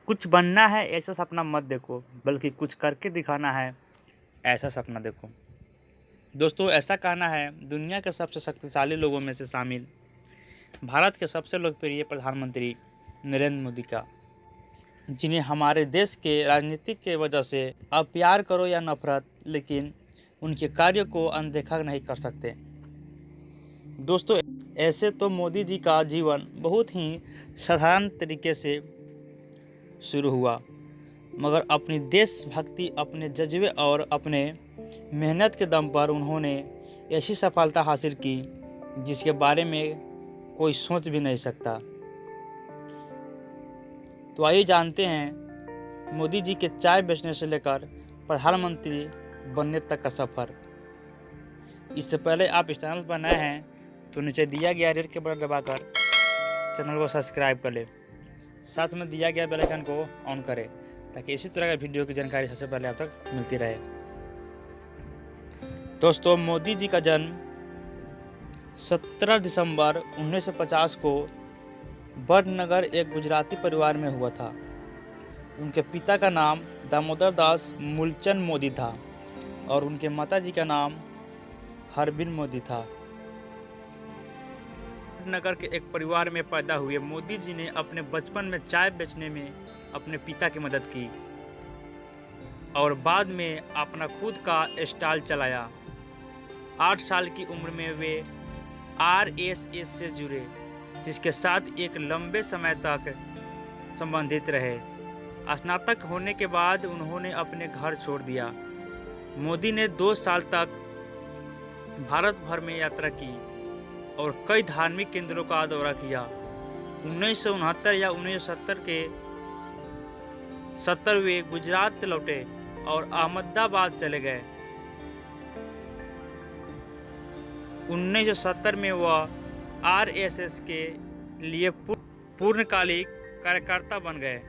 कुछ बनना है ऐसा सपना मत देखो, बल्कि कुछ करके दिखाना है ऐसा सपना देखो। दोस्तों, ऐसा कहना है दुनिया के सबसे शक्तिशाली लोगों में से शामिल भारत के सबसे लोकप्रिय प्रधानमंत्री नरेंद्र मोदी का, जिन्हें हमारे देश के राजनीतिक के वजह से आप प्यार करो या नफरत, लेकिन उनके कार्य को अनदेखा नहीं कर सकते। दोस्तों, ऐसे तो मोदी जी का जीवन बहुत ही साधारण तरीके से शुरू हुआ, मगर अपनी देशभक्ति, अपने जज्बे और अपने मेहनत के दम पर उन्होंने ऐसी सफलता हासिल की जिसके बारे में कोई सोच भी नहीं सकता। तो आइए जानते हैं मोदी जी के चाय बेचने से लेकर प्रधानमंत्री बनने तक का सफ़र। इससे पहले आप इस चैनल पर नए हैं तो नीचे दिया गया रेड के बटन दबाकर चैनल को सब्सक्राइब कर ले, साथ में दिया गया बेल आइकन को ऑन करें ताकि इसी तरह का वीडियो की जानकारी सबसे पहले आप तक मिलती रहे। दोस्तों, मोदी जी का जन्म 17 दिसंबर 1950 को वडनगर एक गुजराती परिवार में हुआ था। उनके पिता का नाम दामोदर दास मूलचंद मोदी था और उनके माताजी का नाम हरबिन मोदी था। वडनगर के एक परिवार में पैदा हुए मोदी जी ने अपने बचपन में चाय बेचने में अपने पिता की मदद की और बाद में अपना खुद का स्टॉल चलाया। 8 साल की उम्र में वे आरएसएस से जुड़े, जिसके साथ एक लंबे समय तक संबंधित रहे। स्नातक होने के बाद उन्होंने अपने घर छोड़ दिया। मोदी ने 2 साल तक भारत भर में यात्रा की और कई धार्मिक केंद्रों का दौरा किया। 1969 या 1970 के 70वें गुजरात लौटे और अहमदाबाद चले गए। 1970 में वह आरएसएस के लिए पूर्णकालिक कार्यकर्ता बन गए।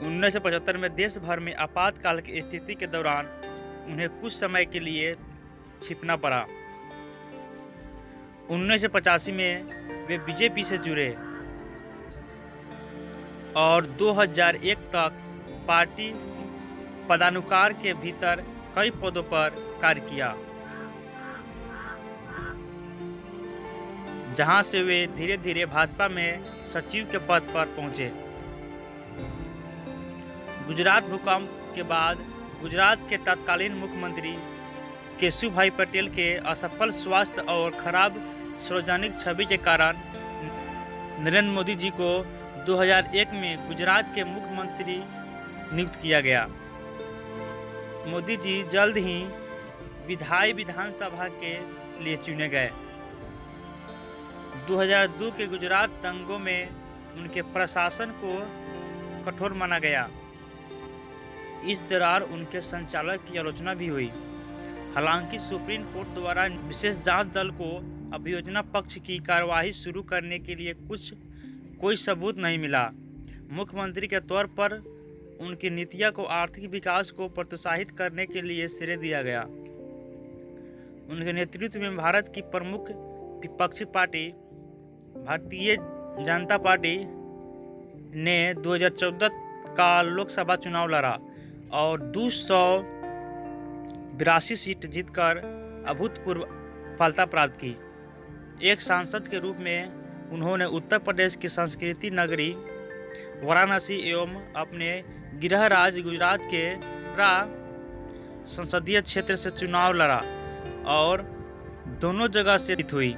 1975 में देश भर में आपातकाल की स्थिति के दौरान उन्हें कुछ समय के लिए छिपना पड़ा। 1985 में वे बीजेपी से जुड़े और 2001 तक पार्टी पदानुसार के भीतर कई पदों पर कार्य किया, जहां से वे धीरे धीरे भाजपा में सचिव के पद पर पहुंचे। गुजरात भूकंप के बाद गुजरात के तत्कालीन मुख्यमंत्री केशुभाई पटेल के असफल स्वास्थ्य और खराब सार्वजनिक छवि के कारण नरेंद्र मोदी जी को 2001 में गुजरात के मुख्यमंत्री नियुक्त किया गया। मोदी जी जल्द ही विधानसभा के लिए चुने गए। 2002 के गुजरात दंगों में उनके प्रशासन को कठोर माना गया। इस दौरान उनके संचालन की आलोचना भी हुई। हालांकि सुप्रीम कोर्ट द्वारा विशेष जांच दल को अभियोजन पक्ष की कार्यवाही शुरू करने के लिए कोई सबूत नहीं मिला। मुख्यमंत्री के तौर पर उनकी नीतियों को आर्थिक विकास को प्रोत्साहित करने के लिए श्रेय दिया गया। उनके नेतृत्व में भारत की प्रमुख विपक्षी पार्टी भारतीय जनता पार्टी ने 2014 का लोकसभा चुनाव लड़ा और 282 सीट जीतकर अभूतपूर्व सफलता प्राप्त की। एक सांसद के रूप में उन्होंने उत्तर प्रदेश की संस्कृति नगरी वाराणसी एवं अपने गृह राज्य गुजरात के संसदीय क्षेत्र से चुनाव लड़ा और दोनों जगह से जीत हुई।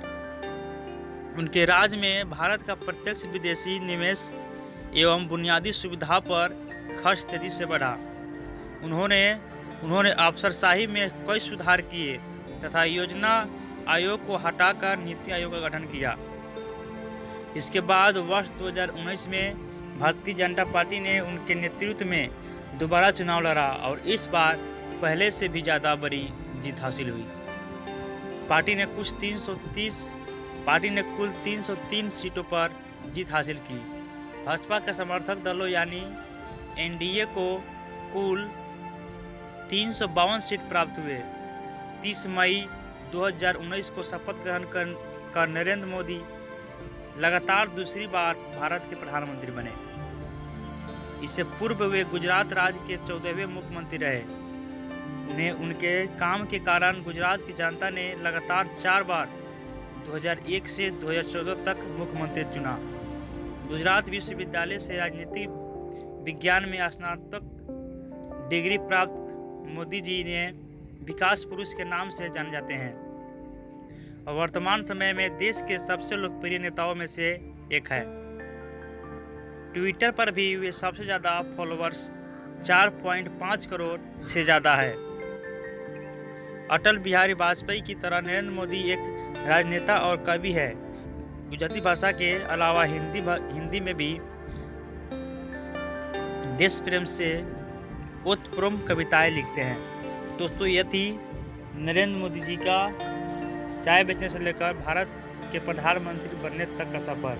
उनके राज में भारत का प्रत्यक्ष विदेशी निवेश एवं बुनियादी सुविधा पर खर्च तेजी से बढ़ा। उन्होंने अफसरशाही में कई सुधार किए तथा योजना आयोग को हटाकर नीति आयोग का गठन किया। इसके बाद वर्ष 2019 में भारतीय जनता पार्टी ने उनके नेतृत्व में दोबारा चुनाव लड़ा और इस बार पहले से भी ज़्यादा बड़ी जीत हासिल हुई। पार्टी ने कुल 303 सीटों पर जीत हासिल की। भाजपा के समर्थक दलों यानी एनडीए को कुल 352 सीट प्राप्त हुए। 30 मई 2019 को शपथ ग्रहण कर नरेंद्र मोदी लगातार दूसरी बार भारत के प्रधानमंत्री बने। इससे पूर्व वे गुजरात राज्य के 14वें मुख्यमंत्री रहे। उनके काम के कारण गुजरात की जनता ने लगातार 4 बार 2001 से 2014 तक मुख्यमंत्री चुना। गुजरात विश्वविद्यालय से राजनीति विज्ञान में स्नातक डिग्री प्राप्त मोदी जी ने विकास पुरुष के नाम से जाने जाते हैं और वर्तमान समय में देश के सबसे लोकप्रिय नेताओं में से एक है। ट्विटर पर भी वे सबसे ज़्यादा फॉलोअर्स 4.5 करोड़ से ज़्यादा है। अटल बिहारी वाजपेयी की तरह नरेंद्र मोदी एक राजनेता और कवि है। गुजराती भाषा के अलावा हिंदी में भी देश प्रेम से ओतप्रोत कविताएं लिखते हैं। दोस्तों, यह थी नरेंद्र मोदी जी का चाय बेचने से लेकर भारत के प्रधानमंत्री बनने तक का सफर।